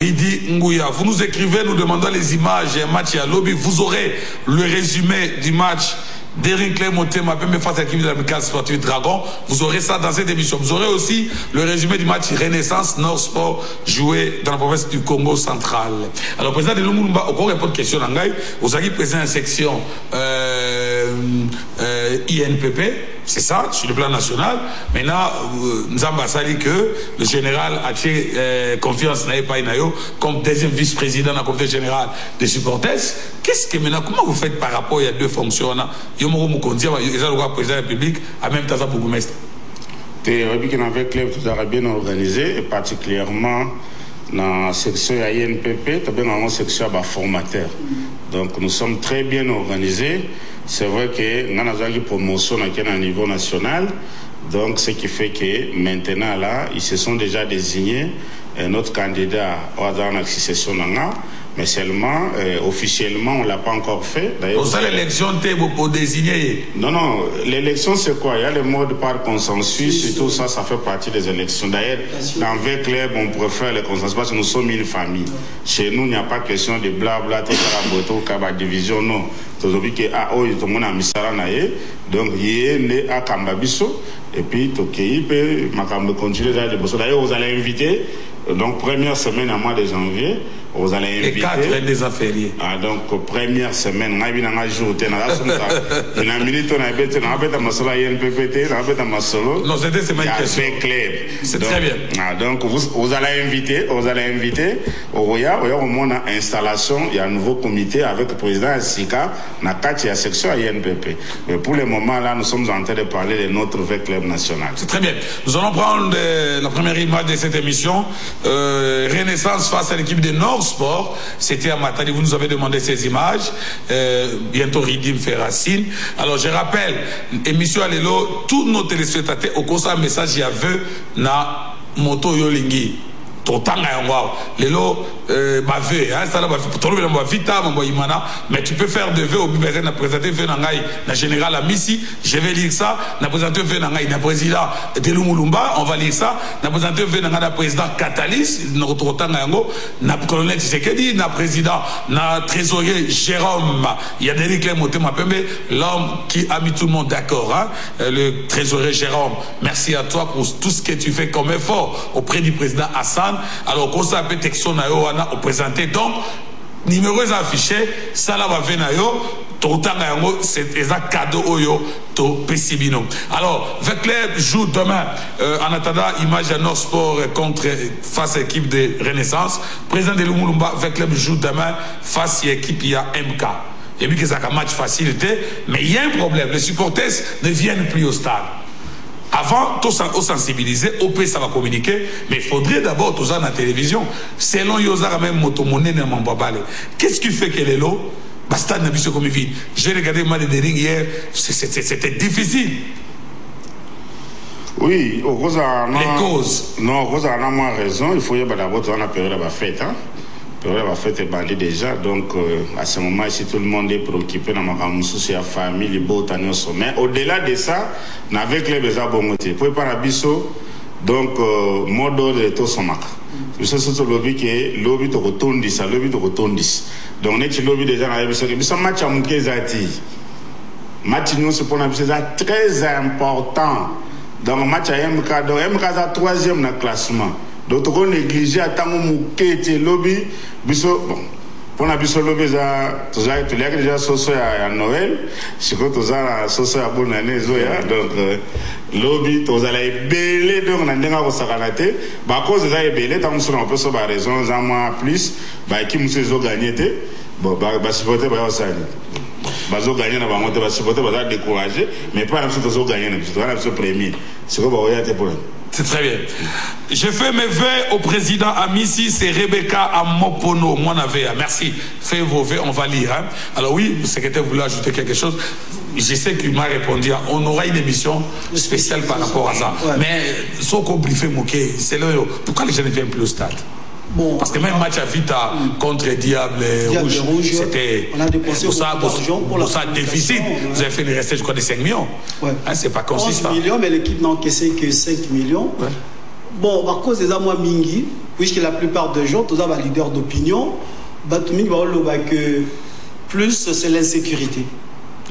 Il dit Ngouya, vous nous écrivez, nous demandons les images et un match à lobby. Vous aurez le résumé du match d'Eric Clay Motema face à l'équipe de l'Amicale Sportive Dragon. Vous aurez ça dans cette émission. Vous aurez aussi le résumé du match Renaissance Nord Sport joué dans la province du Congo central. Alors, président de Lumumba, encore une question. Vous avez président de la section INPP. C'est ça, sur le plan national. Maintenant, Nzamba Sali que le général a confiance dans Nayo comme deuxième vice-président de la comité générale des supporters. Qu'est-ce que maintenant, comment vous faites par rapport à deux fonctions? Yomo Mukondia, il y a le président de la République, à même temps, pour vous. Avec club tout a bien organisé, et particulièrement dans la section INPP, dans la section formateur. Donc nous sommes très bien organisés. C'est vrai que nous avons une promotion à niveau national. Donc ce qui fait que maintenant là, ils se sont déjà désignés notre candidat à la succession. Mais seulement, officiellement, on ne l'a pas encore fait. Pour ça, l'élection, pour désigner? Non, non, l'élection, c'est quoi? Il y a le mode par consensus et tout ça, ça fait partie des élections. D'ailleurs, dans le club, on préfère le consensus parce que nous sommes une famille. Chez nous, il n'y a pas question de blabla, division, non. Donc, il y a Kambabiso, et puis, il peut continuer. D'ailleurs, vous allez inviter, donc, première semaine à mois de janvier, vous allez inviter. Les 4 des affiliés. Ah, donc, première semaine, on a vu un jour, on a minute, on a fait un masolo, non, c'était question. C'est très bien. Ah, donc, vous allez inviter, au moment d'installation, il y a un nouveau comité avec le président Sika, dans la section INPP. Mais pour le moment, là, nous sommes en train de parler de notre club national. C'est très bien. Nous allons prendre la première image de cette émission. Renaissance face à l'équipe de Nord Sport. C'était à Matadi. Vous nous avez demandé ces images. Bientôt Ridim Ferracine. Alors je rappelle, émission Alelo, tous nos téléspectateurs au cours un message il y avait na moto yolingi. Lelo bave hein ça là vita mais tu peux faire de vœux au Bibéré na présenter vœux na général Amissi, je vais lire ça na présenter vœux na président de Lumumba, on va lire ça na présenter vœux na président Catalyst notre tanga yango na colonel Tshisekedi na président na trésorier Jérôme, il y a Eric Clay Motema Pembe, l'homme qui a mis tout le monde d'accord hein? Le trésorier Jérôme, merci à toi pour tout ce que tu fais comme effort auprès du président Hassan. Alors, qu'on s'appelle Texon Nayoana au présenté, donc, numéro affiché, ça là va venir, c'est un cadeau oyo to Pessibino. Alors, Vecleb joue demain, en attendant, image à Nord Sport face à l'équipe de Renaissance. Président de Lumumba, Vecleb joue demain face à l'équipe, il y a MK. Et puis que ça a un match facilité, mais il y a un problème, les supporters ne viennent plus au stade. Avant, tout ça, sensibiliser, OP ça va communiquer, mais il faudrait d'abord tout ça dans la télévision. Selon Yozara même Motomone ne m'embabale. Qu'est-ce qui fait que les lots, basta n'a vu ce comme vide. J'ai regardé mal de ring hier, c'était difficile. Oui, les causes. Non, Rosa a moins raison. Il faut y avoir d'abord dans la période de la fête. La fête est bandée déjà, donc à ce moment ici tout le monde est préoccupé dans ma souci à famille, les beaux tanniers au sommet. Au-delà de ça, avec les besoins bon pour pas abisso, donc mode de tout son mac. C'est surtout lobby qui est lobby de retourne ça, lobby de retourne donc on est lobby déjà dans les mais ça match à Mouké Zati. Match nous c'est pour un très important. Dans le match à MK, donc MK a troisième dans le classement. Donc on néglige à tant que lobby biso bon pour la biso lobby ça tout ça tu l'as déjà soso à Noël c'est que tout ça soso à bonne année zoya donc lobby tout ça les belé donc on a déjà au sakanate bah cause ça est belé tant sur un peu sur la raison en moins plus bah qui monsieur zo gagné té bon bah supporter bah ça bah zo gagné na bah monter bah supporter bah décourager mais pas absolument zo gagner c'est pas absolument premier c'est que bah ouais t'es pour c'est très bien. Je fais mes vœux au président Amissi, c'est Rebecca Amopono, mon aveu. Merci. Faites vos vœux, on va lire. Hein. Alors oui, le secrétaire voulait ajouter quelque chose. Je sais qu'il m'a répondu, on aura une émission spéciale par rapport à ça. Ouais. Mais, sauf qu'on briefe Mouké, c'est là, pourquoi les gens ne viennent plus au stade? Bon, parce que même match à Vita contre Diable Rouge, c'était pour ça déficit. Vous avez fait une recette, je crois, de 5 millions. Ouais. Hein, c'est pas consistant. 11 millions, mais l'équipe n'a encaissé que 5 millions. Ouais. bon, par cause des amours mingi, puisque la plupart des gens, tous les leaders d'opinion, que plus c'est l'insécurité.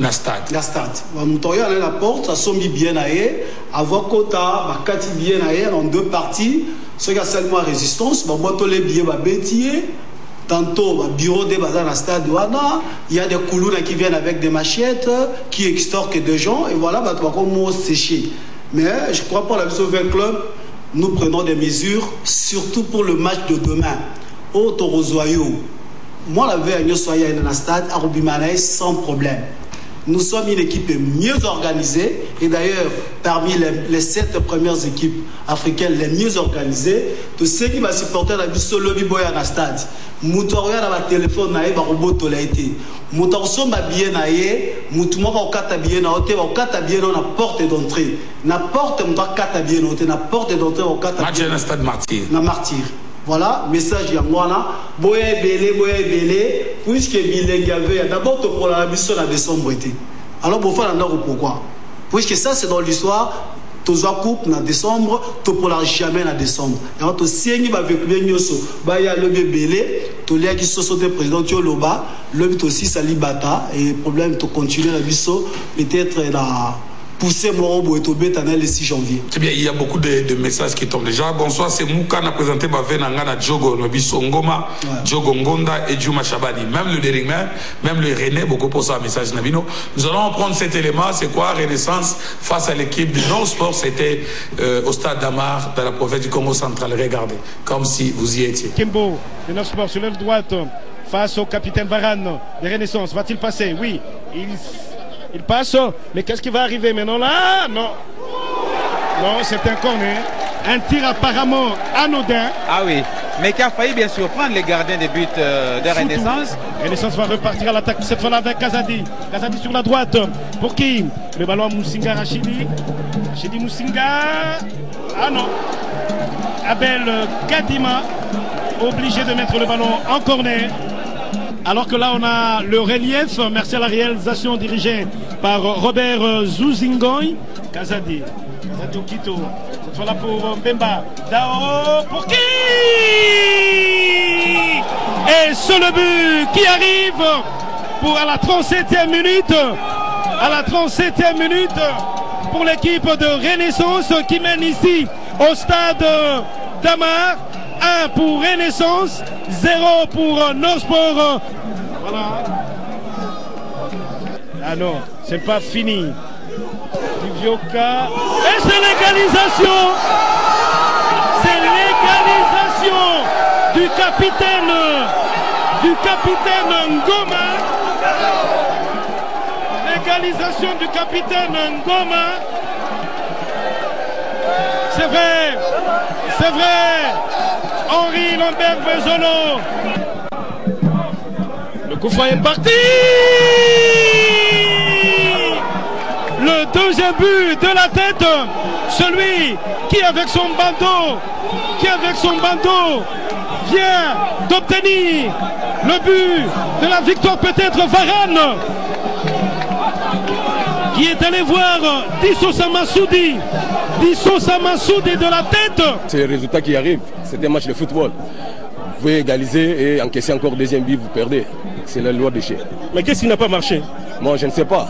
La stade. La stade. Moutoya à la porte, ça sombi bien aillé, avoir quota, bakati bien aillé, en deux parties, ceux qui ont seulement résistance, moi tous les billets bêtiers, tantôt bureau de bazar la stade il y a des coulounes qui viennent avec des machettes, qui extorquent des gens, et voilà, bah comment sécher. Mais je crois pas la vision vers club, nous prenons des mesures, surtout pour le match de demain. Au Torozoyo, moi la veille à Soya dans la stade, à Rubimanaï, sans problème. Nous sommes une équipe mieux organisée et d'ailleurs parmi les 7 premières équipes africaines les mieux organisées, de ceux qui vont supporter la vie solo biboya dans le stade. Moutoria dans le téléphone naïe va robot tolaité. Moutorso m'a bien naïe, moutouma va au katabié na hôtel va au katabié dans la porte d'entrée. Na porte m'doit katabié na hôtel na porte d'entrée au katabié. Match dans le stade Martyr. Na Martyr. Voilà, message Yangwana, boya belé, puisque Bilengi avait d'abord pour la mission à décembre été. Alors, pourquoi? Puisque ça, c'est dans l'histoire, tous les couples en décembre, tout pour la jamais en décembre. Et quand tu sais qu'il va avec le il y a le bébé, tu les qui sont des présidents de Loba, le but aussi, ça libata, et le problème, tu continues la mission, peut-être la. Pousser Morobo et Tobé le 6 janvier. C'est bien, il y a beaucoup de messages qui tombent déjà. Bonsoir, c'est Mouka qui a présenté Bavenanga, Djogo, Nobiso Ngoma, Djogo Ngonda et Djouma Chabani. Même le Dérigmen, même le René, beaucoup pour ça, message Nabino. Nous allons prendre cet élément, c'est quoi Renaissance face à l'équipe de Nord Sport, c'était au stade d'Amar, dans la province du Congo central. Regardez, comme si vous y étiez. Kimbo, de Nord Sport, sur l'aile droite, face au capitaine Varane de Renaissance. Va-t-il passer? Oui, il passe, mais qu'est-ce qui va arriver maintenant là? Non. Non, c'est un corner. Un tir apparemment anodin. Ah oui, mais qui a failli bien sûr prendre les gardiens des buts de Renaissance. Renaissance va repartir à l'attaque, cette fois-là avec Kazadi. Kazadi sur la droite. Pour qui? Le ballon à Moussinga Rachidi. Rachidi Moussinga. Ah non. Abel Kadima, obligé de mettre le ballon en corner. Alors que là, on a le relief, merci à la réalisation dirigée par Robert Zouzingoy. Kazadi. Kazadi Okito. Cette fois-là pour Bemba. Dao pour qui? Et c'est le but qui arrive pour à la 37e minute. À la 37e minute pour l'équipe de Renaissance qui mène ici au stade d'Amar. 1 pour Renaissance, 0 pour Nord Sport. Voilà. Ah non, c'est pas fini. Livioka. Et c'est l'égalisation. C'est l'égalisation du capitaine Ngoma. L'égalisation du capitaine Ngoma. C'est vrai. C'est vrai. Henri Lambert Vezolo. Le coup franc est parti. Le deuxième but de la tête. Celui qui avec son bandeau vient d'obtenir le but de la victoire, peut-être Varane, qui est allé voir Disso Samassoudi de la tête. C'est le résultat qui arrive. C'est un match de football. Vous pouvez égaliser et encaisser encore deuxième but, vous perdez. C'est la loi des chiens. Mais qu'est-ce qui n'a pas marché? Moi, je ne sais pas.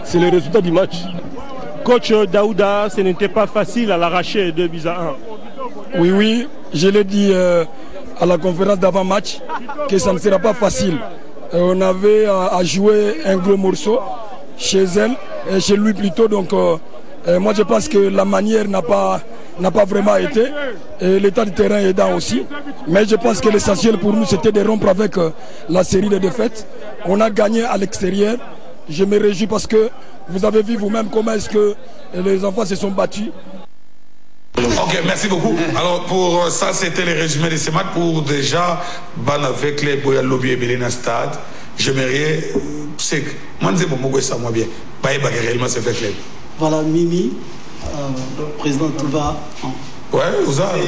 C'est le résultat du match. Coach Daouda, ce n'était pas facile à l'arracher 2-1. Oui, je l'ai dit à la conférence d'avant-match que ça ne sera pas facile. On avait à jouer un gros morceau chez elle, et chez lui plutôt. Donc moi je pense que la manière n'a pas vraiment été, et l'état du terrain aidant aussi. Mais je pense que l'essentiel pour nous c'était de rompre avec la série de défaites. On a gagné à l'extérieur. Je me réjouis parce que vous avez vu vous-même comment est-ce que les enfants se sont battus. Ok, merci beaucoup. Alors pour ça, c'était le résumé de ce match. Pour déjà, ban avec les boya lobby et Belena Stade, j'aimerais, c'est que, moi je sais pas pourquoi ça moi bien. Baye bague réellement c'est fait clair. Voilà, Mimi, le président Touva. Ouais, vous avez.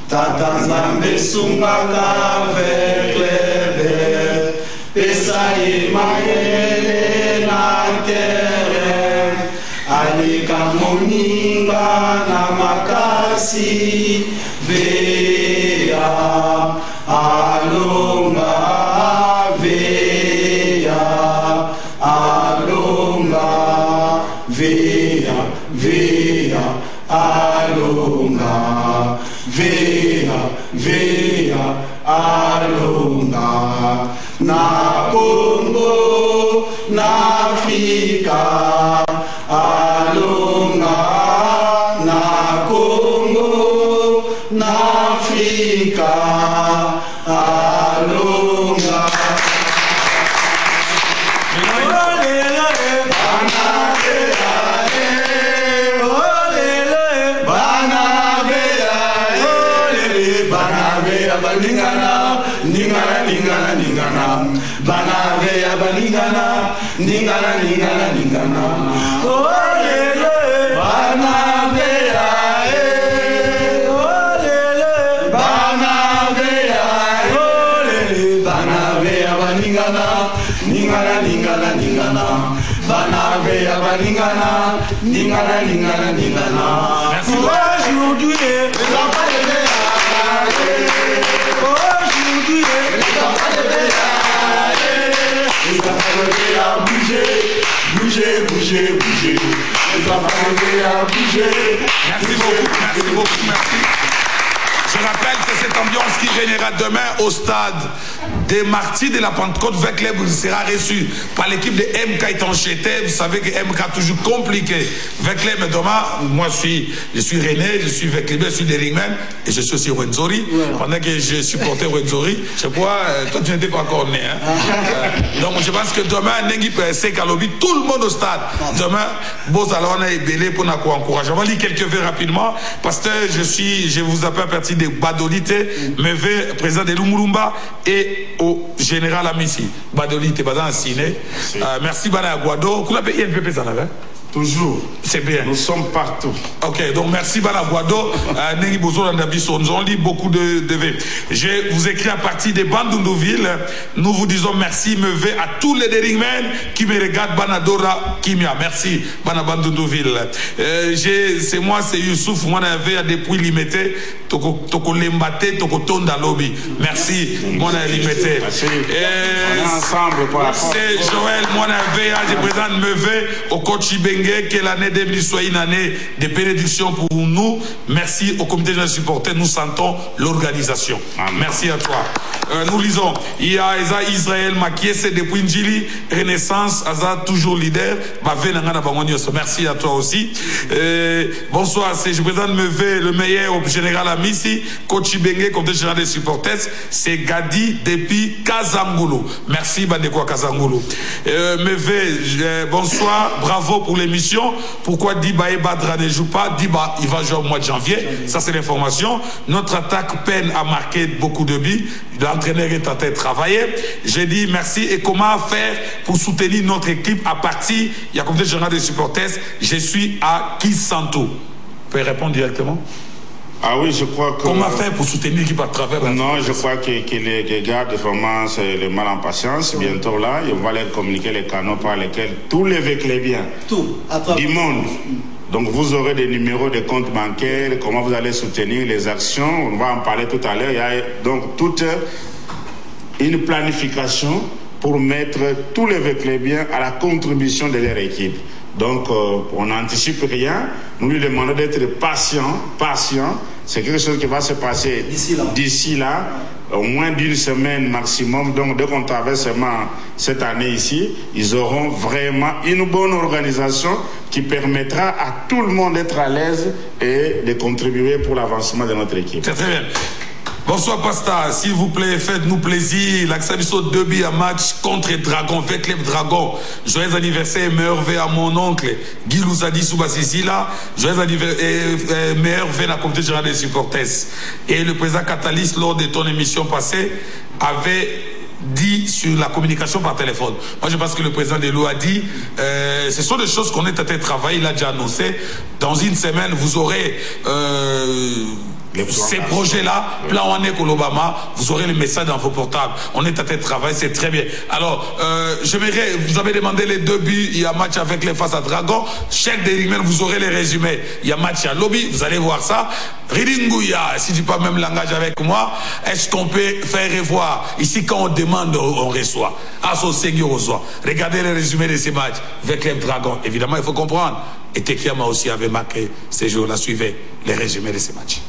Tata Nzambe sungaka veklebe pesa imayele na tere alika moninga na makasi veya alonga veya alonga veya veya alonga veya veya alonga na Congo na Afrika alonga na Congo na Afrika alonga. Ningana ningana ningana banaveya baningana ningana ningana ningana olele banaveya olele banaveya olele banaveya baningana ningana ningana ningana banaveya baningana ningana ningana ningana. Aujourd'hui les enfants de Béa, aujourd'hui les enfants de Béa, les enfants de Béa, bougez, bougez, bougez, bougez, les enfants de Béa, bougez. Merci beaucoup, merci beaucoup, merci. Je rappelle que cette ambiance qui régnera demain au stade des Martyrs de la Pentecôte Vecleb sera reçue par l'équipe de MK Etancheté. Vous savez que MK toujours compliqué. Vecleb et demain, moi je suis René, je suis Vecleb, je suis Deringman et je suis aussi Rwenzori. Ouais. Pendant que je supportais Rwenzori, je sais pas, toi tu n'étais pas encore né. Hein? Donc je pense que demain, Nengi PSC Kalobi, tout le monde au stade. Demain, Bozalona et Belé pour nous encourager. On va lire quelques vœux rapidement parce que je vous appelle à partir de Badolite, Meve, président de Lumulumba et au général Amissi. Badolite, Badan Siné. Merci Bana Aguado. Vous l'avez INPP, ça l'avait? Toujours. C'est bien. Nous sommes partout. Ok, donc merci Bana Aguado. Nengi Bozo Landabison. Nous avons lu beaucoup de vœux. Je vous écris à partir de Bandundouville. Nous vous disons merci, Meve, à tous les Deringmen qui me regardent. Banadora Kimia. Merci, Bana Bandundouville. C'est moi, c'est Youssouf. Moi, j'avais depuis limité. Toko Lembate, Toko Tonda Lobby. Merci, mon limité. Ensemble, c'est Joël, mon avait, je présente Meve au coach Ibenge, que l'année 2000 soit une année de bénédiction pour nous. Merci au comité de supporters, nous sentons l'organisation. Merci à toi. Nous lisons, il y a Israël Makié, c'est depuis Njili, Renaissance, Aza toujours leader. Merci à toi aussi. Bonsoir, je présente Meve, le meilleur au général Amissi, coach Ibenge, comité général des supporters, c'est Gadi depuis Kazangulu. Merci Bandekwa Kazangulu. Meve, bonsoir, bravo pour l'émission. Pourquoi Diba et Badra ne joue pas? Diba, il va jouer au mois de janvier. Ça, c'est l'information. Notre attaque peine à marquer beaucoup de buts. L'entraîneur est en train de travailler. J'ai dit merci. Et comment faire pour soutenir notre équipe à partir, il y a comité général des supporters, je suis à Kisanto. Vous pouvez répondre directement? Ah oui, je crois que... Comment faire pour soutenir l'équipe à travers la... Non, je crois que les gars, vraiment, c'est le mal en patience. Bientôt là, on va leur communiquer les canaux par lesquels tous les Veclebiens du monde. Donc vous aurez des numéros de comptes bancaires, comment vous allez soutenir les actions. On va en parler tout à l'heure. Il y a donc toute une planification pour mettre tous les Veclebiens à la contribution de leur équipe. Donc, on n'anticipe rien. Nous lui demandons d'être patient. C'est quelque chose qui va se passer d'ici là, au moins d'une semaine maximum. Donc, dès qu'on traverse seulement cette année ici, ils auront vraiment une bonne organisation qui permettra à tout le monde d'être à l'aise et de contribuer pour l'avancement de notre équipe. C'est très bien. Bonsoir Pasta, s'il vous plaît, faites-nous plaisir. L'Axabiso 2 buts à match contre Dragon, Vecleb Dragon. Joyeux anniversaire, meilleur vœu à mon oncle Guy Louzadi Soubasisila. Joyeux anniversaire, meilleur vœu à la comité générale des supporters. Et le président Catalyst, lors de ton émission passée, avait dit sur la communication par téléphone. Moi, je pense que le président de l'eau a dit, ce sont des choses qu'on est en train de travailler, il a déjà annoncé. Dans une semaine, vous aurez Ces projets-là, plan Wané Kolobama, vous aurez le message dans vos portables. On est à tête de travail, c'est très bien. Alors, j'aimerais, vous avez demandé les 2 buts, il y a match avec les face à Dragon. Chaque dérivement, vous aurez les résumés. Il y a match à Lobby, vous allez voir ça. Ridingouya, si tu parles même langage avec moi, est-ce qu'on peut faire revoir? Ici, quand on demande, on reçoit. Associé, on reçoit. Regardez les résumés de ces matchs avec les Dragons. Évidemment, il faut comprendre. Et Tekiama aussi avait marqué ces jours-là, suivez les résumés de ces matchs.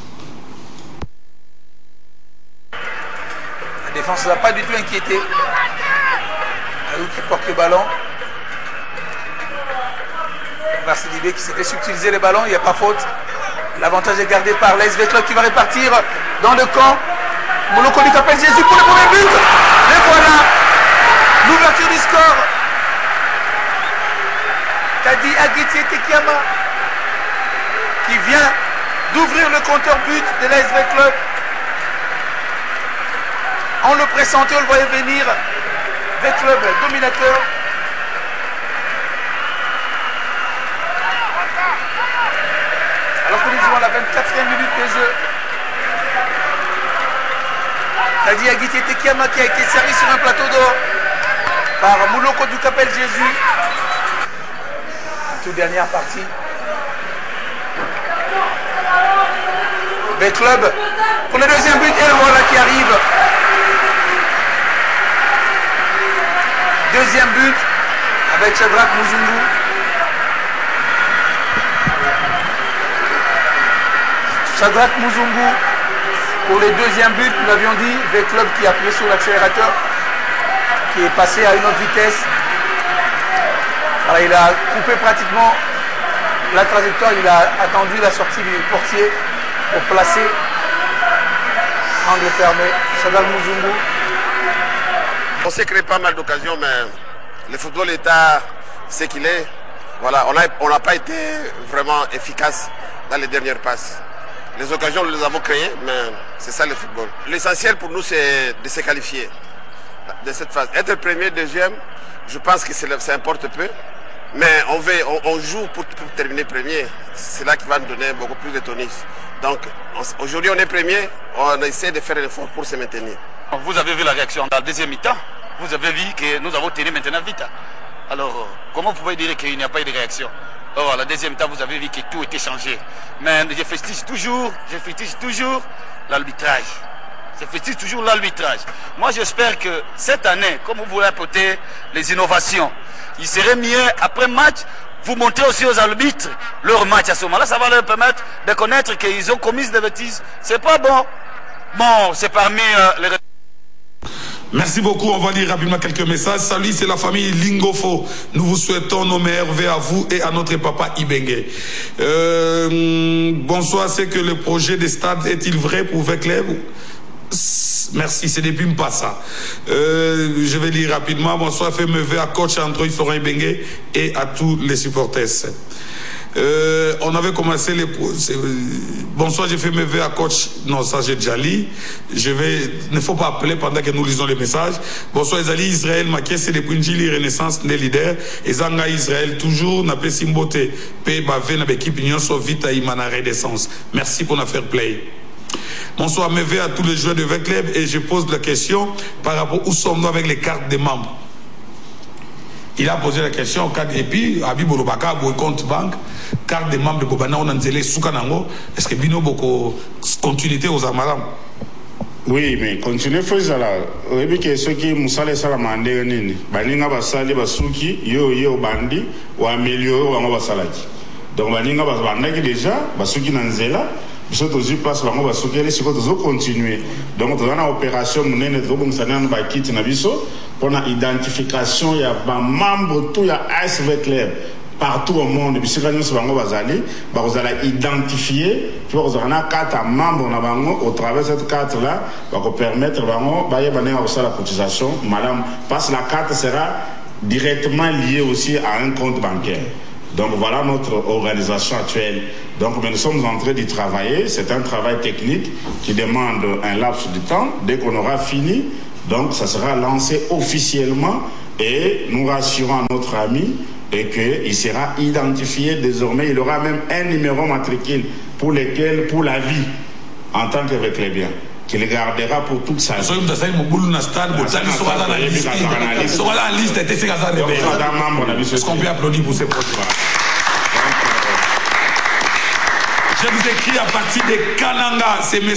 La défense ne va pas du tout inquiété. Aoud qui porte le ballon. Marcelibé qui s'est fait subtiliser le ballon, il n'y a pas faute. L'avantage est gardé par l'SV Club qui va répartir dans le camp. Moloko du Capel Jésus pour le premier but. Et voilà l'ouverture du score. Kadi Agiti Tekiama qui vient d'ouvrir le compteur but de l'SV Club. On le pressentait, on le voyait venir. V Club dominateur. Alors que nous jouons à la 24e minute de jeu. Kadi Agiti Tekiama qui a été servi sur un plateau d'or par Moloko du Capel Jésus. Toute dernière partie. V Club pour le deuxième but et le voilà qui arrive. Deuxième but avec Shadrach Muzungu. Shadrach Muzungu pour les deuxième but, nous l'avions dit, V Club qui a appuyé sur l'accélérateur, qui est passé à une autre vitesse. Voilà, il a coupé pratiquement la trajectoire, il a attendu la sortie du portier pour placer angle fermé. Shadrach Muzungu. On s'est créé pas mal d'occasions, mais le football est ce qu'il est. Voilà, on n'a pas été vraiment efficace dans les dernières passes. Les occasions, nous les avons créées, mais c'est ça le football. L'essentiel pour nous, c'est de se qualifier de cette phase. Être premier, deuxième, je pense que ça importe peu. Mais on joue pour terminer premier. C'est là qui va nous donner beaucoup plus de tonus. Donc, aujourd'hui, on est premier, on essaie de faire un effort pour se maintenir. Vous avez vu la réaction dans la deuxième mi-temps. Vous avez vu que nous avons tenu maintenant vite. Alors, comment vous pouvez dire qu'il n'y a pas eu de réaction? Oh, la deuxième temps, vous avez vu que tout était changé. Mais je félicite toujours l'arbitrage. Je félicite toujours l'arbitrage. Moi, j'espère que cette année, comme vous voulez apporter les innovations, il serait mieux, après match, vous montrez aussi aux arbitres leur match à ce moment-là. Ça va leur permettre de connaître qu'ils ont commis des bêtises. C'est pas bon. Bon, c'est parmi les... Merci beaucoup, on va lire rapidement quelques messages. Salut, c'est la famille Lingofo. Nous vous souhaitons nos meilleurs vœux à vous et à notre papa Ibengue. Bonsoir, c'est que le projet des stades est-il vrai pour Veclev? Merci, c'est depuis Mpassa. Je vais lire rapidement. Bonsoir, fais mes vœux à coach Android Florent Ibengue et à tous les supporters. On avait commencé les... Bonsoir, j'ai fait mes vœux à coach. Non, ça j'ai déjà lu. Il ne faut pas appeler pendant que nous lisons les messages. Bonsoir, Ezali Israël, Maké, c'est depuis Njili Renaissance, des leaders. Ezanga Israël, toujours, n'a pas Simbote. P. Bavé, n'a pas équipe, Union, Vita, Imana, Renaissance. Merci pour la fair play. Bonsoir, mes vœux à tous les joueurs de Veclev et je pose la question par rapport où sommes-nous avec les cartes des membres. Il a posé la question au cadre, et puis, Habib Olobaka, compte banque, carte des membres de Bobana, on a dit Soukanango, est-ce que Bino Boko, continuité aux Amaram? Oui, mais continuez, faut ça là. Oui, que ceux qui Moussale Salamande, Baninga Basali, Basuki, yo Bandi, ou Amelio, ou Basalaki. Donc, Baninga Basbandaki déjà, Basuki Nanzela, Biso tozi place bango basokeli siko tozo continuer. Donc toza na opération munene to bomsana na bakiti na biso pour la identification ya ba membre tout ya ASV Club partout au monde. Biso kanyo so bango bazali ba kozala identifier pour kozana carte membre na bango au travers cette carte là va ko permettre bango ba yebana ko la cotisation madame parce que la carte sera directement liée aussi à un compte bancaire. Donc voilà notre organisation actuelle. Donc nous sommes en train d'y travailler. C'est un travail technique qui demande un laps de temps. Dès qu'on aura fini, donc ça sera lancé officiellement et nous rassurons notre ami et qu'il sera identifié désormais. Il aura même un numéro matricule pour la vie. en tant qu'avec les biens, qui les gardera pour toute sa vie. On Est-ce qu'on peut applaudir pour ces projets? Je vous écris à partir de Kananga, c'est M.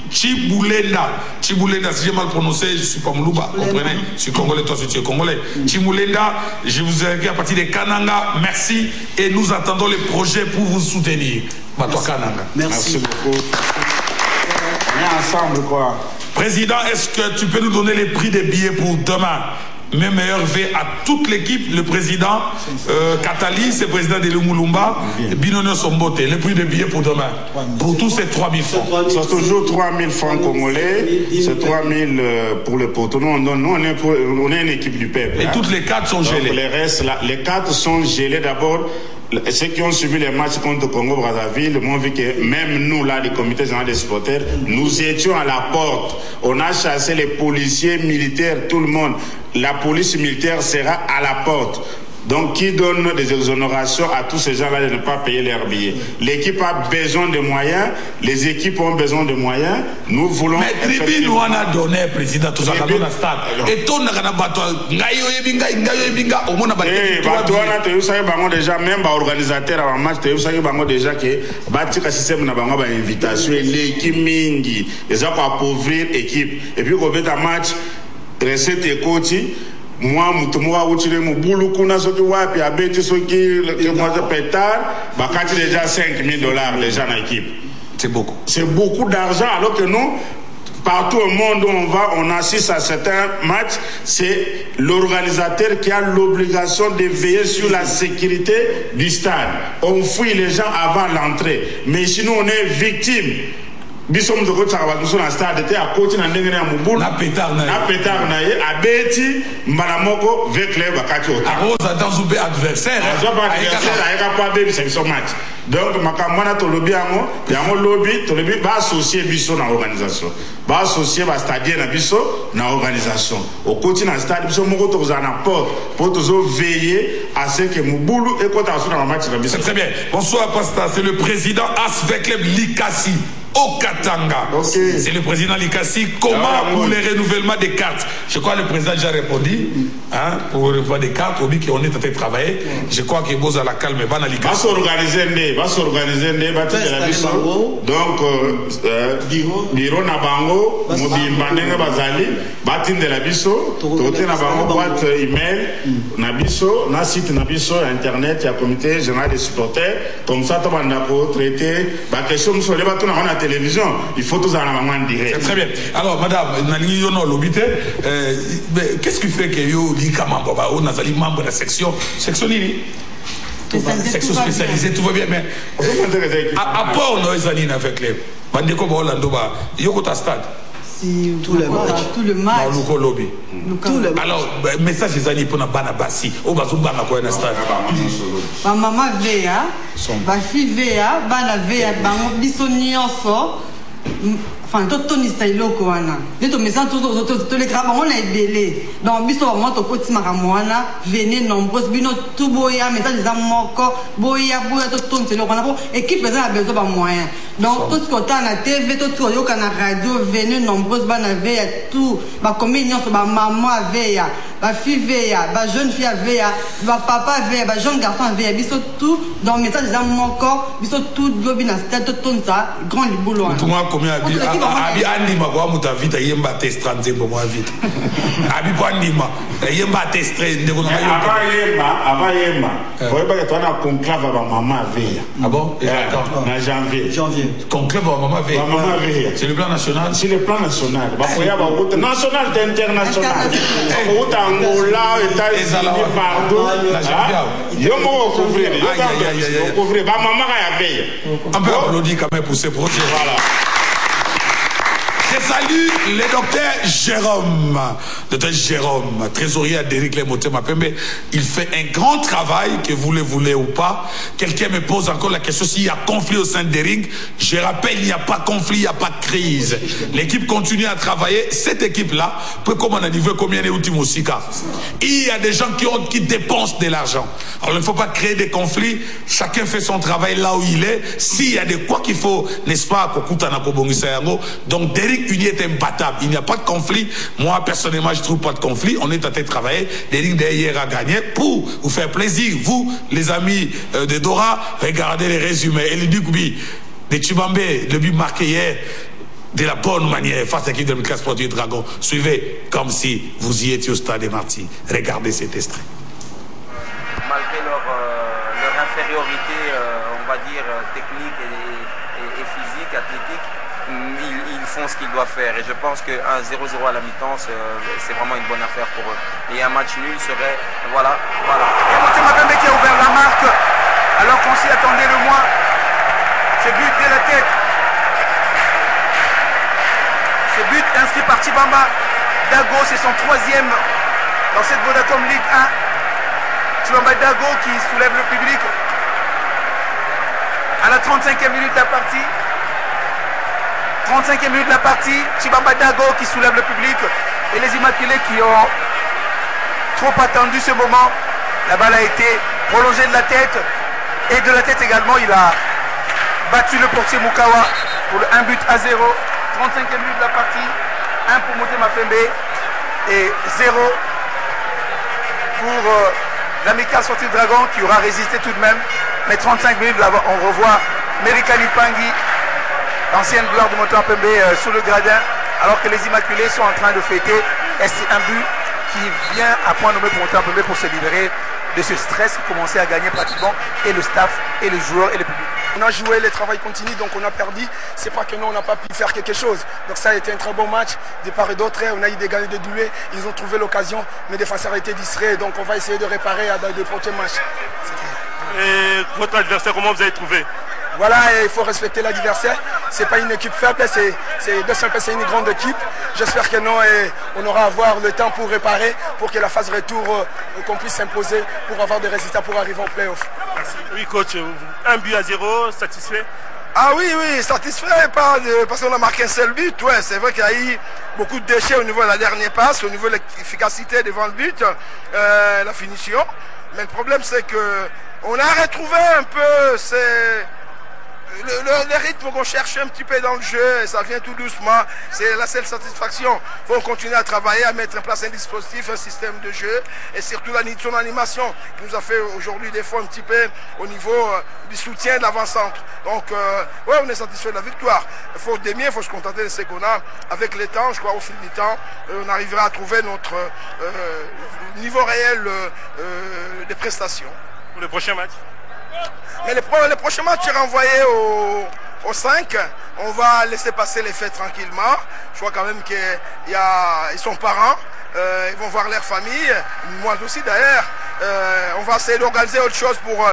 Chibulenda. Chibulenda, si j'ai mal prononcé, je ne suis pas Moulouba, comprenez? Je suis congolais, toi tu es congolais. Chibulenda, je vous écris à partir de Kananga, merci, et nous attendons les projets pour vous soutenir. Merci, Kananga. Merci beaucoup. On est ensemble, quoi. Président, est-ce que tu peux nous donner les prix des billets pour demain? Mes meilleurs vœux à toute l'équipe, le président Katali, c'est le président de Lumulumba, Binono Sombote, le prix des billets pour demain. Pour tous ces 3 000 francs. C'est toujours 3 000 francs congolais, c'est 3 000 pour le poteau. Nous, on est une équipe du peuple. Et toutes les cartes sont gelées. Les restes, les cartes sont gelées d'abord. Ceux qui ont suivi les matchs contre Congo-Brazzaville m'ont vu que même nous, là, les comités généraux des supporters, nous étions à la porte. On a chassé les policiers, militaires, tout le monde. La police militaire sera à la porte. Donc, qui donne des exonérations à tous ces gens-là de ne pas payer leurs billets? L'équipe a besoin de moyens, les équipes ont besoin de moyens. Nous voulons. Mais Tribi nous en a donné, président, tout ça, dans le stade. Et tout le monde a déjà, même organisateur avant match, déjà que Batika système n'a pas d'invitation, l'équipe Mingi, les gens pour appauvrir l'équipe. Et puis, au match, recette et coach. Moi, mutumwa utile mubulu kuna soki wapi abeti soki moi pétard bakati déjà $5 000 déjà dans l'équipe. C'est beaucoup. C'est beaucoup d'argent alors que nous partout au monde où on va, on assiste à certains matchs, c'est l'organisateur qui a l'obligation de veiller sur la sécurité du stade. On fouille les gens avant l'entrée. Mais sinon on est victime. Biso mzoko tsaba biso na stade te akoti na ndenge na mubulu na pétard na ye abeti mbala moko avec les bakati ota aroza dans un adversaire ayeka pa bebi c'est son match. Donc makamwana to lobby yango lobby to lobby ba associer biso na organisation ba associer ba stade na biso na organisation okoti na stade biso moko to za na porte pour toujours veiller à ce que mubulu ekota sur na match na biso. C'est très bien. Bonsoir pasteur, c'est le président Asve Club Likasi au Katanga. Okay. C'est le président Likasi. Comment pour les renouvellements des cartes? Je crois que le président a déjà répondu hein, pour revoir des cartes. On dit qu'on est en train de travailler. Je crois que vous à la calme. Va s'organiser, donc bureau na bango, mobimbanenge bazali, batin de la biso, tote na bango boîte email, na biso, na site na biso internet, ya comité général des supporters. Comme ça, on va traiter. La question sur les bateaux na télévision, il faut tous en avoir en direct. C'est très bien. Alors, madame, qu'est-ce qui fait que vous dites que vous êtes membre de la section nini? Section spécialisée, tout va bien, mais à part nous avec les Bandeko Orlando, il y a un stade. Tout le match. Alors, message des années pour la Banabasi, au Bazouba, à stade. Ma maman Véa, ma fille Véa, Bana Véa, Bango, Bissonionso, enfin, tout style locoana. Les maisons, tous les gravats, on est belé. Donc, Bisso, moi, au petit Maramoana, venez nombreux, Bino, tout boya, mais ça, les amoko, boya, tout c'est le qu'on équipe, a besoin de moyens. Donc, tout ce qu'on a à la TV, tout ce qu'on a à la radio, venez nombreux, banavé, tout, ma communion, ma maman veille, ma fille veille, ma jeune fille veille, ma papa veille, ma jeune garçon veille, Bisso, tout, donc, mais ça, les amoko, Bisso, tout, globina, tout ça, grand boulot. Tout le monde, combien abi andima kwa muta vita yemba test 30 pour moi vite abi kwa andima yemba test 30 ndeko na ava yemba ouais ba to na conclave ba maman veille. Ah bon? Na janvier conclave ba maman veille. C'est le plan national. C'est le plan national ba ko ya ba route national et international route Angola États-Unis pardon la janvier yo mo couvrir ba maman ya veille. On peut applaudir quand même pour ce projet. Voilà. salue le docteur Jérôme. Docteur Jérôme, trésorier à Derrick Motema Pembe. Il fait un grand travail, que vous le voulez ou pas. Quelqu'un me pose encore la question s'il y a conflit au sein de Derrick. Je rappelle, il n'y a pas de conflit, il n'y a pas de crise. L'équipe continue à travailler. Cette équipe-là peut comme on a dit combien de ultimos Sika. Il y a des gens qui dépensent de l'argent. Alors il ne faut pas créer des conflits. Chacun fait son travail là où il est. S'il y a de quoi qu'il faut, n'est-ce pas, donc Derrick Uni est imbattable. Il n'y a pas de conflit. Moi, personnellement, je ne trouve pas de conflit. On est en train de travailler. Derrick derrière a gagné pour vous faire plaisir. Vous, les amis de Dora, regardez les résumés. Et le Dukubi de Chibambe, le but marqué hier, de la bonne manière face à l'équipe de Mika Sportif Dragon. Suivez comme si vous y étiez au stade des Martyrs. Regardez cet extrait. Malgré leur infériorité, on va dire, technique et physique, athlétique, ils font ce qu'ils doivent faire. Et je pense qu'un 0-0 à la mi-temps, c'est vraiment une bonne affaire pour eux. Et un match nul serait... Voilà. Et Motema Pembe qui a ouvert la marque, alors qu'on s'y attendait le moins. Ce but dès la tête. Ce but inscrit par Chibamba Dago, c'est son 3e dans cette Vodacom Ligue 1. Chibamba Dago qui soulève le public à la 35e minute de la partie. 35e minute de la partie, Chibamba Dago qui soulève le public et les Immaculés qui ont trop attendu ce moment. La balle a été prolongée de la tête et de la tête également. Il a battu le portier Mukawa pour le 1 but à 0. 35e minute de la partie, 1 pour Motema Pembe et 0 pour l'Amical Sportif Dragon qui aura résisté tout de même. Mais 35 minutes, on revoit Merikani Pangui, l'ancienne gloire de Motema Pembe sous le gradin, alors que les Immaculés sont en train de fêter. Et c'est un but qui vient à point nommé pour Motema Pembe pour se libérer de ce stress qui commençait à gagner pratiquement et le staff et les joueurs et le public. On a joué, le travail continue, donc on a perdu. C'est pas que nous on n'a pas pu faire quelque chose. Donc ça a été un très bon match de part et d'autre. On a eu des gagnants de doublés, ils ont trouvé l'occasion, mais les défenseurs étaient distraits. Donc on va essayer de réparer dans les prochains matchs. Et votre adversaire, comment vous avez trouvé? Voilà, il faut respecter l'adversaire. C'est pas une équipe faible, c'est une grande équipe. J'espère que nous, on aura à avoir le temps pour réparer, pour que la phase retour, qu'on puisse s'imposer, pour avoir des résultats, pour arriver en play-off. Oui, coach, 1 but à 0, satisfait? Ah oui, satisfait, parce qu'on a marqué un seul but. Ouais, c'est vrai qu'il y a eu beaucoup de déchets au niveau de la dernière passe, au niveau de l'efficacité devant le but, la finition. Mais le problème, c'est que on a retrouvé un peu le rythme qu'on cherche un petit peu dans le jeu, et ça vient tout doucement, c'est la seule satisfaction. Il faut continuer à travailler, à mettre en place un dispositif, un système de jeu, et surtout son animation qui nous a fait aujourd'hui des fois un petit peu au niveau du soutien de l'avant-centre. Donc, ouais, on est satisfait de la victoire. Il faut des mieux, il faut se contenter de ce qu'on a. Avec le temps, je crois, au fil du temps, on arrivera à trouver notre niveau réel de prestations. Pour le prochain match? Mais le prochain match est renvoyé au 5. On va laisser passer les fêtes tranquillement. Je crois quand même qu'ils sont parents. Ils vont voir leur famille. Moi aussi d'ailleurs. On va essayer d'organiser autre chose pour...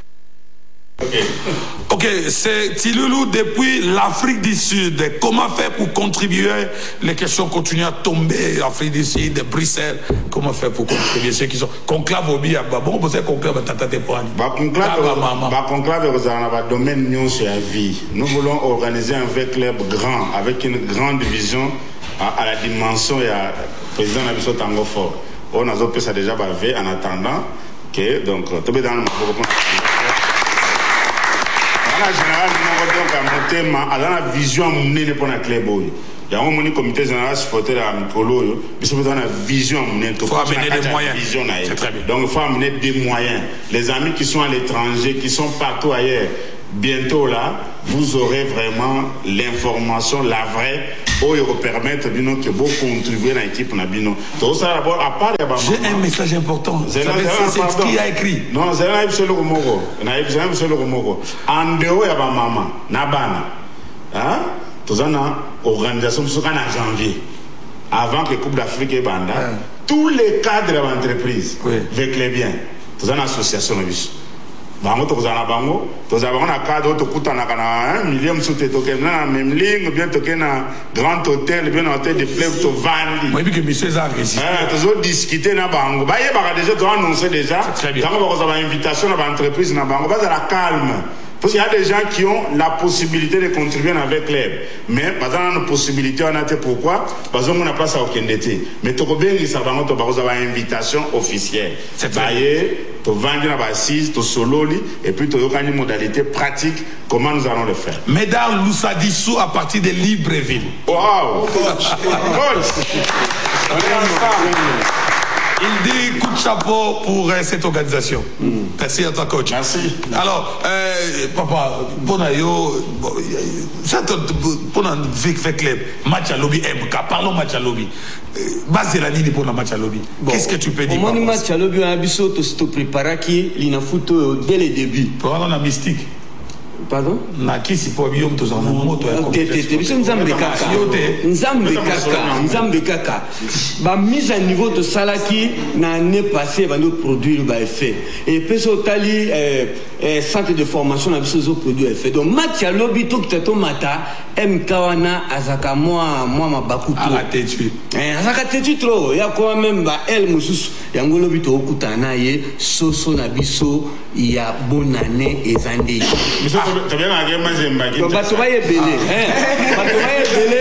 Ok, c'est Tiloulou depuis l'Afrique du Sud. Comment faire pour contribuer? Les questions continuent à tomber. Afrique du Sud, de Bruxelles. Comment faire pour contribuer? Ceux qui sont conclave au bien, bon, vous savez conclave, conclave, vous avez un domaine non sur la vie. Nous voulons organiser un vrai club grand, avec une grande vision à la dimension et à président Nabiso Tango Fort. On a fait ça déjà bavé en attendant que, donc, tout est dans le la général donc à la vision menée pour la club. Il y a un comité général supporter à Mikolo, il faut amener des moyens. C'est très bien. Donc il faut amener des moyens. Les amis qui sont à l'étranger, qui sont partout ailleurs, bientôt là, vous aurez vraiment l'information, la vraie, pour permettre que vous contribuez à l'équipe. J'ai un message important. C'est ce qui a écrit. Non, c'est un seul mot. En dehors de ma maman, Nabana, tous en organisation en janvier, avant que la Coupe d'Afrique et Banda, tous les cadres de l'entreprise, avec les biens, tous en association. bango tozala bango tozala na cadre tokutana kana millième soute token na même ligne bien token na grand hôtel bien hôtel de fleuve to vandi moi que monsieur ça résiste tozo discuter na bango ba yeba déjà to annoncer déjà bango ba ko za invitation na ba entreprise na bango ba za la calme. Parce qu'il y a des gens qui ont la possibilité de contribuer avec l'aide. Mais, par exemple, nos possibilités, on a été pourquoi? Parce qu'on n'a pas ça au Kendete. Mais, tu as une invitation officielle. C'est vrai. Tu vas vendre la assise, tu sololi, et puis tu as une modalité pratique. Comment nous allons le faire? Médard Loussadissou à partir de Libreville. Wow! Coach! Il dit coup de chapeau pour cette organisation. Merci à toi, coach. Merci. Alors, papa, pour un fait club, match à lobby MK, parlons match à lobby. Base de la ligne pour le match à lobby. Qu'est-ce que tu peux dire? Moi, le match à lobby, on a besoin de préparer qui l'ina foot dès le début. Pour avoir un mystique. Pardon? Nakisi pour biom to zana moto ya Nzambe kaka. Ba mise à niveau de salaki na année passée va nous produire ba effet. Et peso tali centre de formation na biso zo produire effet. Donc match à lobby to kitato mata MK wana azaka moi mabakuto. Aratetu. Azaka tetu trop. Ya kwa même ba el mususu yango lobby to okutana ye soso na biso ya bonne année ezande. Tu viens à Guéman Zembagi. Bato va y belé. Bato va y belé.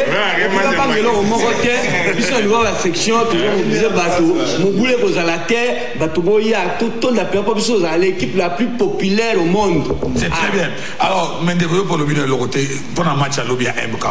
Pas que l'on mocote. Ils sont arrivés à la section. Toujours on disait bateau. Mon boulet aux à la terre. Bateau boya. Tout la période pour à l'équipe la plus populaire au monde. C'est très bien. Alors, Mendego pour le but de l'Oroté, pour un match à lobby à MK.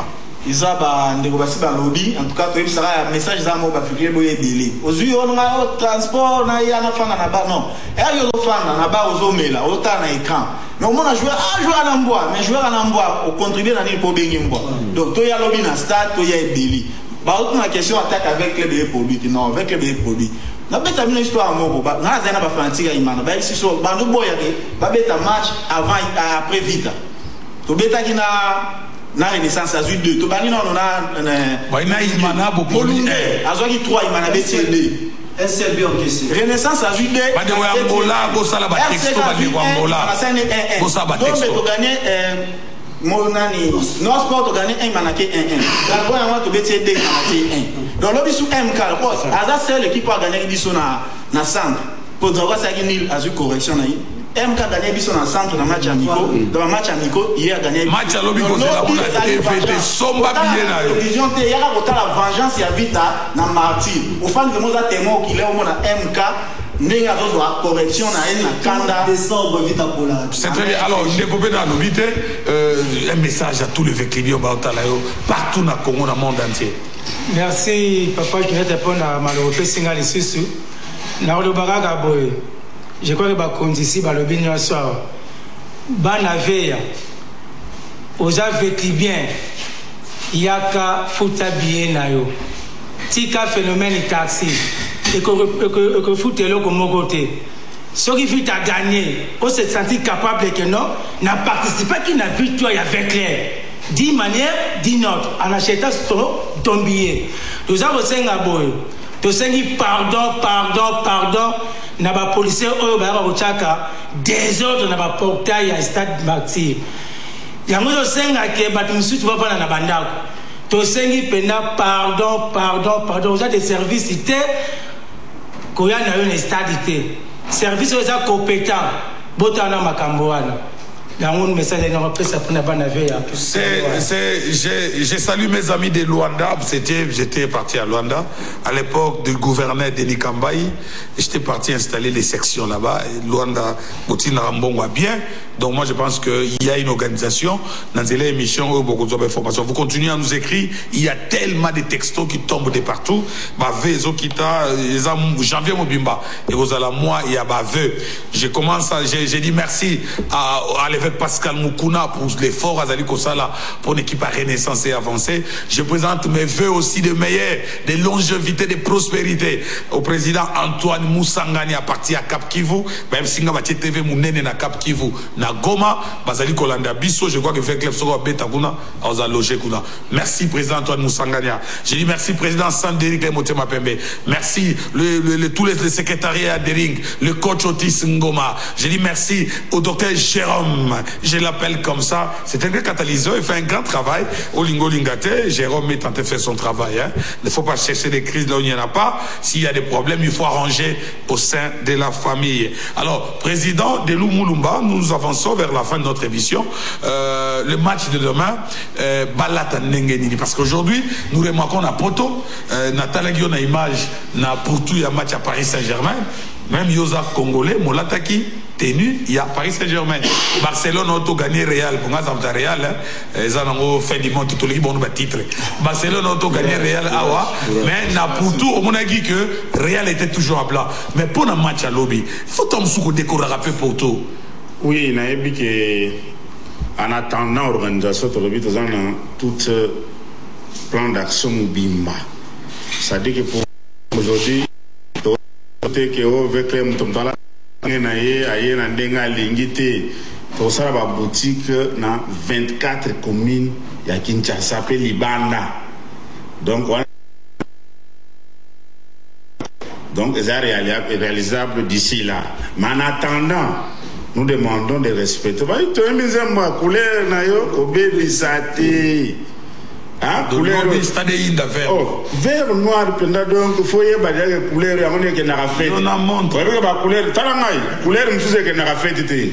Isaba ndeko basi ba lobby en tout cas to yebisaka message za mo ba fikile boye belé ozui on nga transport na ya na fanga na ba non et yo fanga na ba ozomela ota na écran mais au moins jouer à mboa mais jouer à mboa au contribuer na ni pour bengi mboa donc to ya lobby na stade to ya belé ba autre na question attaque avec les produits non avec les produits na beta une histoire moko ba na zena ba fantika imana ba ici so ba ndo boya ke ba beta match avant après vita to beta kina na Renaissance azui 2 to bani non na ina imana bopoli azoi 3 imana betie 2 un seul but encaissé Renaissance azui 2 ba de Angola go sala ba texto ba de Angola go sala ba texto donc to gagner monani no sport to gagner 1 imana ke 1-1 la boya moi to betie 2 imana ke 1 donc lobi sous MK aza seul équipe a gagner biso na centre pour droit ça qui nil azui correction na MK a gagné biso na centre na match amico dans match amico il a gagné match à lobby ko la mona TVT somba bien na yo vision te ya ko la vengeance ya vita na martyr au fan de moza témoin qu'il est au mona MK ndenge azozwa correction na en kanda décembre vita pola. C'est très bien. Alors il développé dans l'obité un message à tous les vécliniers partout dans le Congo, dans le monde entier. Merci papa qui vient répondre à malheureux singa les sous na le baraga boy. Je crois que les conditions dans le bien soir bana veya aux aveti bien yaka futa bien na yo tika phénomène taxi et que foot est là comme mon côté ceux qui vite à gagner on se sentit capable que non n'a participé qui n'a victoire avec clair d'une manière d'une autre en achetant ton billet nous avons cinq aboy to sengi pardon na ba policier oyo ba ko chaka désordre na ba portail ya stade Martyr yango to senga ke ba tumusu tu va pas na bandako to sengi pena pardon vous avez des services ité ko ya na yo na stade ité service aux compétents botana makambo wana. J'ai salué mes amis de Luanda. J'étais parti à Luanda à l'époque du gouverneur Denis Kambayi. J'étais parti installer les sections là-bas. Luanda, Boutine Rambon va bien. Donc moi je pense qu'il y a une organisation dans les émissions beaucoup d'informations. Vous continuez à nous écrire. Il y a tellement de textos qui tombent de partout. Janvier Mobimba et vous allez moi il y a baveux. J'ai dit merci à l'évêque Pascal Moukouna pour l'effort à Zali Kosala pour une équipe à renaissance et avancée. Je présente mes vœux aussi de meilleurs, de longévité, de prospérité au président Antoine Moussangani à partir à Cap Kivu. Même si on va TV Mounene na Cap Kivu. na Goma bazali kolanda biso. Je crois que fait club soko beta kuna aza loger kuna. Merci président Antoine Moussangania. Je dis merci président Sandéric Motema Pembe. Merci tous les secrétariats de ring, le coach Otis Ngoma. Je dis merci au docteur Jérôme. Je l'appelle comme ça. C'est un grand catalyseur. Il fait un grand travail. Olingo Lingate, Jérôme est en train de faire son travail. Hein. Il ne faut pas chercher des crises là où il n'y en a pas. S'il y a des problèmes, il faut arranger au sein de la famille. Alors, président Delou Moulumba, nous avançons vers la fin de notre émission. Le match de demain, Balata Nengenini. Parce qu'aujourd'hui, nous remarquons à Poto, Natalagio na image, na pour tout, il y a match à Paris Saint-Germain. Même Yosa Congolais, Molataki, tenu, il y a Paris Saint-Germain. Barcelone a gagné Real. Pour moi, ça Real. Ils ont fait du monde, tout le monde a titre. Barcelone a gagné Real. Mais pour tout, on a dit que Real était toujours à plat. Mais pour un match à lobby, il faut que décorer un peu pour tout. Oui, il y a dit qu'en attendant l'organisation de lobby, nous avons tout plan d'action Bimba. Ça dit que pour aujourd'hui, que avec les mutambala aye na ndenga lingité to sala ba boutique na 24 communes ya Kinshasa pe Libanda. Donc c'est réalisable d'ici là. Mais en attendant, nous demandons de respecter. Bah, tu as mis un couleur na yo kobelisate. Ah, couleur vert noir pendant donc faut y avoir couleur ya moni ke na rafet on a montre ba couleur talangai couleur msuze ke na rafet te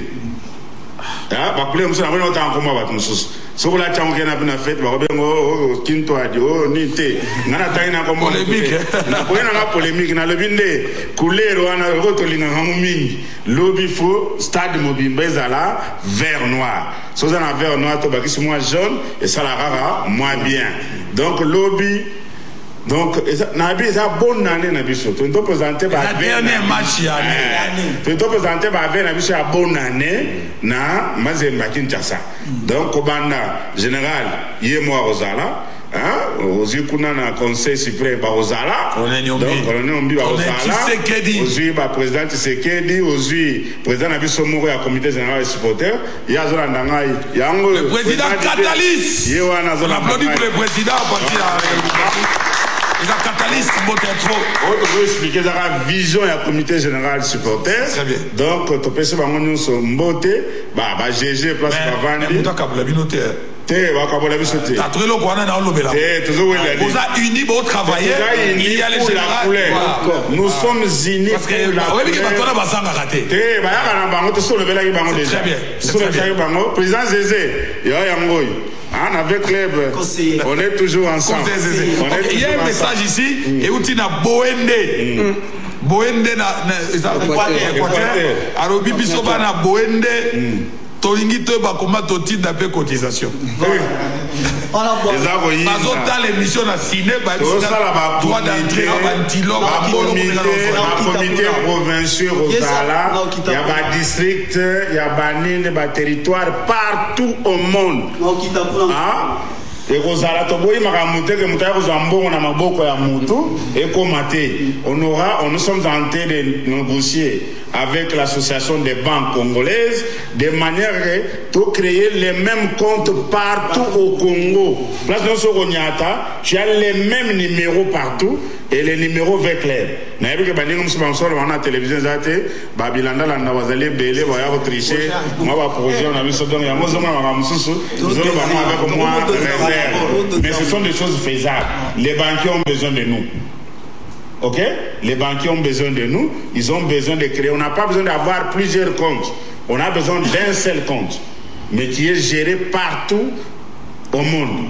ah ba couleur msuze na moni otanga koma ba msuze so la chango ke na bina fete ba bengo kinto adio ni te ngana taina ko polémique na ko na polémique na lobinde couleur wana ko to linga ngamu mingi lobi fo stade Mobimba ezala vert noir. Si vous avez un vert noir, c'est moins jaune et ça la rara moins bien. Donc, lobby, donc, Nabi, c'est une bonne année, Nabi, surtout. Tu dois présenter la dernière match. Tu dois présenter la bonne année, na Mazem Kinshasa. Donc, au général, Yémoa Rosala. Aux na conseil suprême Barozala, donc colonel Ombi Barozala, aux président Tshisekedi, aux président Nabiso Moro à comité général des supporters, il y a le président Catalyst. On applaudit pour le président à partir de la Catalyst, on peut expliquer la vision et le comité général des supporters. Très bien. Donc, tu peux se faire un mbote, GG place Bavandi. T'es toujours unis pour travailler. Il y a les généraux. Nous sommes unis pour la couleur. Président Zézé, avec club, on est toujours ensemble. Il y a un message ici, et où tu as Boende. Boende na Équateur. Alors, Bibisoba na Boende. Tolingi te ba koma toti d'appel cotisation. Bazota l'émission na ciné ba droit d'entrée à Bantilo ba comité provincial Rosala, il y a ba district, il y a ba nine ba territoire partout au monde. Ah et Rosala to boyi makamuté que mutaya kozambongo na maboko ya mutu et komate. Nous sommes en train de négocier avec l'association des banques congolaises de manière de créer les mêmes comptes partout au Congo. Place dans ce Ronyata, tu as les mêmes numéros partout et les numéros vert clair. Naïbi que bani comme sponsor on a télévision zate babilanda landa wazali belé va y tricher moi va projet on a vu ça donc il y a moi on mususu nous allons avec moi réserve mais ce sont des choses faisables. Les banquiers ont besoin de nous. Ok? Les banquiers ont besoin de nous, ils ont besoin de créer. On n'a pas besoin d'avoir plusieurs comptes. On a besoin d'un seul compte, mais qui est géré partout au monde.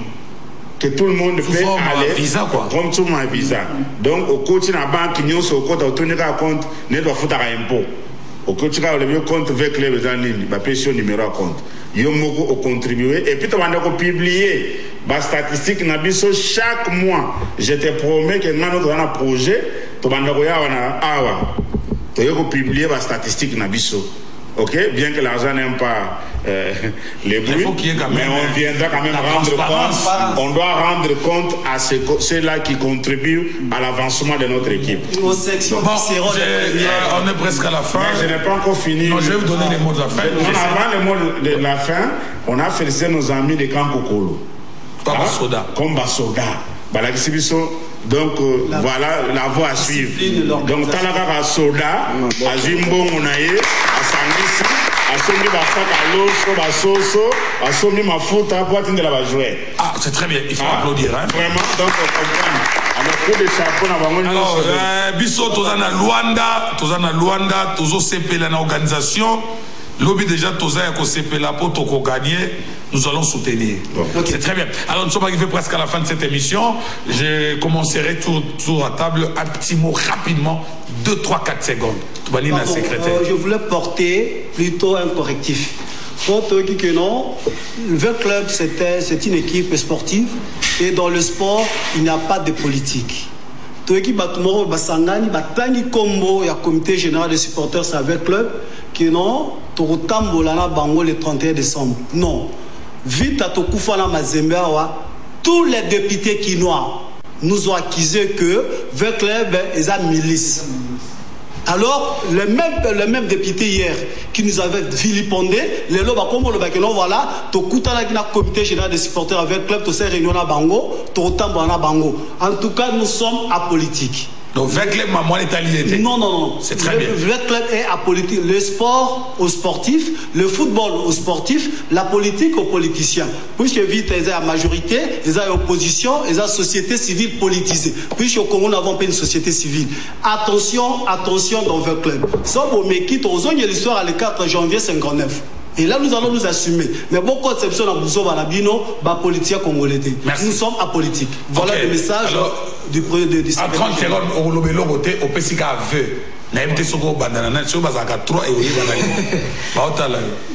Que tout le monde peut aller visa, quoi. Comme tout le monde a visa. Donc, au côté de la banque, nous sommes au compte, au compte, nous devons faire un impôt. Au côté de la compte avec les besoins, la pression numéro à compte. Ils ont contribué. Et puis, tu vas publier les statistiques chaque mois. Je te promets que nous avons un projet. Tu vas publier les statistiques. Ok, bien que l'argent n'aime pas les bruits, mais on viendra quand même rendre compte. On doit rendre compte à ceux-là qui contribuent à l'avancement de notre équipe. Bon, on est presque à la fin. Mais je n'ai pas encore fini. Non, je vais vous donner les mots de la fin. Avant les mots de la fin, on a félicité nos amis de Kankokolo. Comme Basoda. Donc voilà la voie à suivre. Donc Talaka Soda, à Jimbo Monaye, à Sangisi, à Somi Bafaka Loso, Basoso, à Somi Mafuta, pour atteindre la jouer. Ah, c'est très bien, il faut applaudir. Hein? Vraiment, donc on comprend. Alors, Bisso, Tozana Luanda, Tozo CP, l'organisation. Lobby déjà Toza et CPLA pour gagner, nous allons soutenir. C'est très bien. Alors nous sommes arrivés presque à la fin de cette émission. Je commencerai tour à table, un petit mot rapidement, 2, 3, 4 secondes. La secrétaire. Je voulais porter plutôt un correctif. Pour ceux qui non, le club c'est une équipe sportive et dans le sport il n'y a pas de politique. Tout qui battumoro basangani batani combo ya comité général des supporters avec club qui non totambolana bango le 31 décembre. Non. Vite à Tokufana Mazembeawa, tous les députés quinois nous ont accusé que le club est un milice. Alors, le même député hier qui nous avait vilipendé, les loba comme le bakeno voilà, tokutana qui na comité général des supporters avec le club, to se réunion na bango, totambolana bango. En tout cas, nous sommes apolitiques. Donc, le club, maman est allié. Non. C'est très bien. Le club est apolitique. Le sport aux sportifs, le football aux sportifs, la politique aux politiciens. Puisque vite, ils ont la majorité, ils ont l'opposition, ils ont la société civile politisée. Puisque au Congo, nous n'avons pas une société civile. Attention dans le club. Ça, pour me quitter, aux il y a l'histoire à le 4 janvier 59. Et là, nous allons nous assumer. Mais bon, conception dans Bousso Banabino, politicien congolais. Nous sommes apolitiques. Voilà le message du projet de à 30 secondes, on le met l'autre au Pessica veut.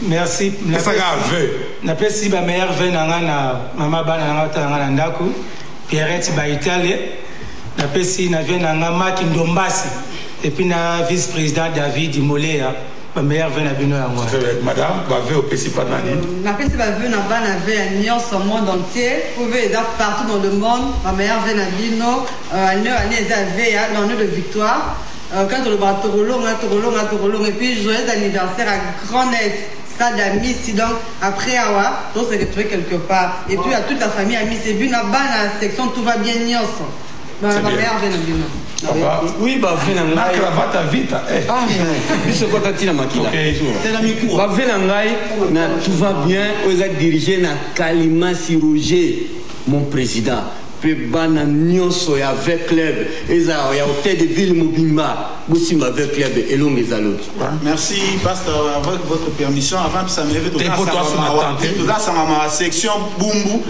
Merci. Napesi ba meilleur venanga na mama bana na tanga na ndako Pierrette Baitale. Napesi na venanga Maki Ndombasi et puis na vice-président David Molea. Meilleur vin à Bino à moi. Madame, va au Pessi Panani. Ma Pessi va venir à Banave à Nyon, au monde entier. Vous pouvez être partout dans le monde. Ma meilleure vin à Bino, à Nyon, à Nézavea, dans le de victoire. Quand on le bat Torolong, et puis joyeux anniversaire à Grand-Est. Stade à Missi, donc après Awa, on s'est retrouvé quelque part. Et puis à toute la famille à Missi, et puis dans la section, tout va bien Nyon. Ma meilleure vin à Bino. Oui, bah venez la cravate vite. Ah, c'est quoi t'as-t-il à Makila? Bah venez na tout va bien. On a dirigé na Kalima Siroger, mon président. Pe bana nyonso ya avec club. Eza ya hôtel de ville Mobimba. Boussima avec club et long les allots. Merci, pasteur, avec votre permission. Avant que ça me lève, tout ça, ma section Bumbu,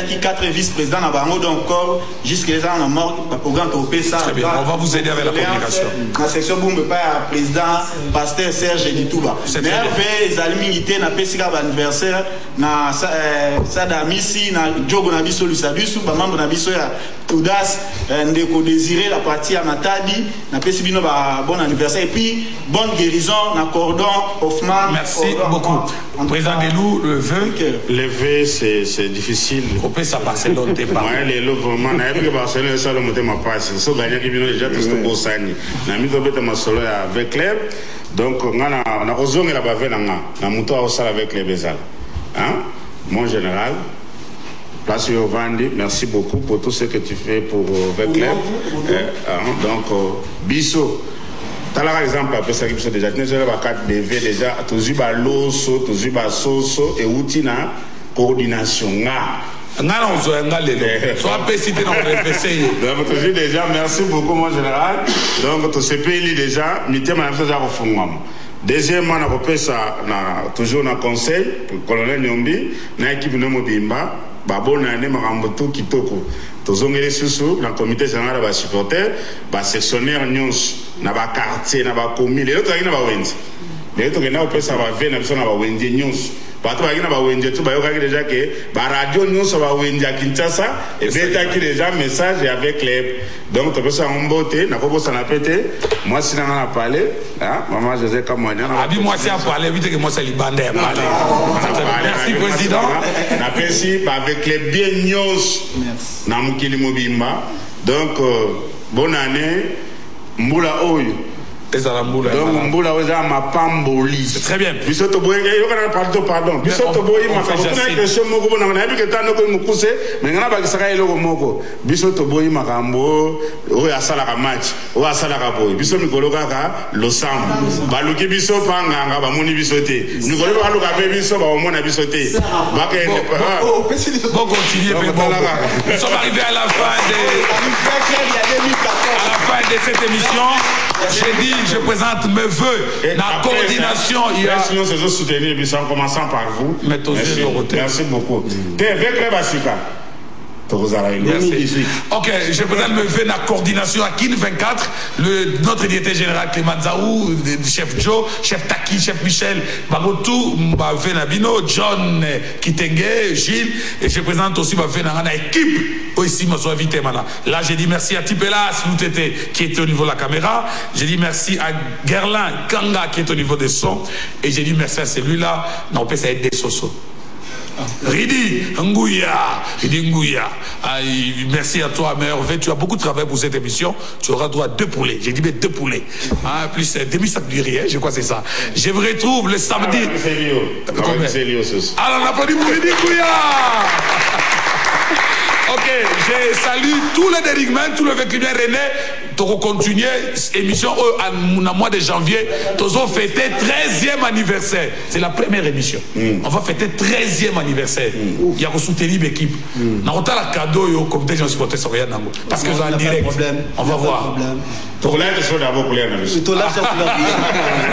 qui 4 vice-présidents à Bango, donc jusqu'à les ans mort, programme topé ça. Très bien, on va vous aider avec la communication. La section Bumbu, pas président, pasteur Serge Ditouba. Mais les aliminités, na Pessika anniversaire, na Sadamisi, na Djogo Nabiso Lusabisu, membre Nabiso ya Toudas, Ndeko Désiré, la partie à Matadi, na Pessibino, bon anniversaire, et puis bonne guérison, na Cordon, Hoffman. Merci beaucoup. Président Delou, le vœu. Le vœu, c'est difficile. On peut ça passer dans tes parents. Ouais, les lots, vraiment, na que Barcelone, ça, le monté ma passe. So, gagné qui vient déjà, tout ce que ça ni. Na mis au bête ma solo avec club. Donc, on a osé la bavée, na mouton au salle avec les Bézal. Hein? Mon général. Place Yovandi, merci beaucoup pour tout ce que tu fais pour le club. Donc, Bisso, tu as l'exemple, après ça, qui déjà, tu as 4 DV déjà, tu as eu l'osso, tu as eu soso, et où tu as coordination. Déjà, merci beaucoup, mon général. Donc, tu sais déjà, deuxièmement, on a toujours un conseil, pour le colonel Nyombi, dans l'équipe de Mobimba. Babona ane makamboto kitoko tozongeli susu na comité général ba supporter ba sectionnaire nyons na ba quartier na ba commune lelo tokaki na ba wenzi lelo tokenda opesa ba ve na biso na ba wenzi nyons bato bakina ba wenje tu bayoka déjà que ba radio nous ça va wenje à Kinshasa et beta qui déjà message avec les donc tu peux ça en beauté na ko ça na pété moi si na na parler hein maman José Kamwanya abi moi si a parler vite que moi c'est libandé parler merci président na pesi avec les bien news na mukili mobimba donc bonne année mbula oyo donc mbula oza mapamboli c'est très bien biso boye yo kana pardon biso boye makana question moko bona na bi ketano ko mukuse mais ngana ba kisaka eloko moko biso boye makambo oyo asala ka match oyo asala ka boye biso mikolo kaka losambo baluki biso panganga ba moni biso te mikolo ba luka pe biso ba omona biso te ba ke bon continuer nous sommes arrivés à la fin de cette émission. J'ai dit, je présente mes voeux. La coordination, il y a. Sinon, c'est de soutenir, en commençant par vous. Merci beaucoup. Merci. Ok, je présente mes voeux la coordination à KIN 24, notre directeur général Clément Zaou, chef Joe, chef Taki, chef Michel, Bagotou, Nabino, John Kitenge, Gilles, et je présente aussi ma équipe aussi, ma soit vite maintenant. Là, j'ai dit merci à Tipelas, qui était au niveau de la caméra. J'ai dit merci à Gerlin Kanga, qui est au niveau des sons. Et j'ai dit merci à celui-là, non, peut ça être des sosos. Ridi Ngouya, merci à toi, Merveille. Tu as beaucoup de travail pour cette émission. Tu auras droit à 2 poulets. J'ai dit mais 2 poulets. Plus demi-sac du riz, je crois que c'est ça. Je vous retrouve le samedi. Alors on applaudit pour Ridi Ngouya. Ok, je salue tous les dérigments, tous les véhiculiers René. Pour continuer émission au mois de janvier, nous allons fêter 13e anniversaire. C'est la première émission. On va fêter 13e anniversaire. Il y a soutenir l'équipe. On a un cadeau au comité de supporter sur rien parce que vous en direct. On va voir.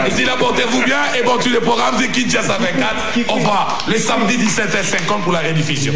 Ici là, portez-vous bien et bon, tu le programme de Kinshasa 24. On va le samedi 17h50 pour la rediffusion.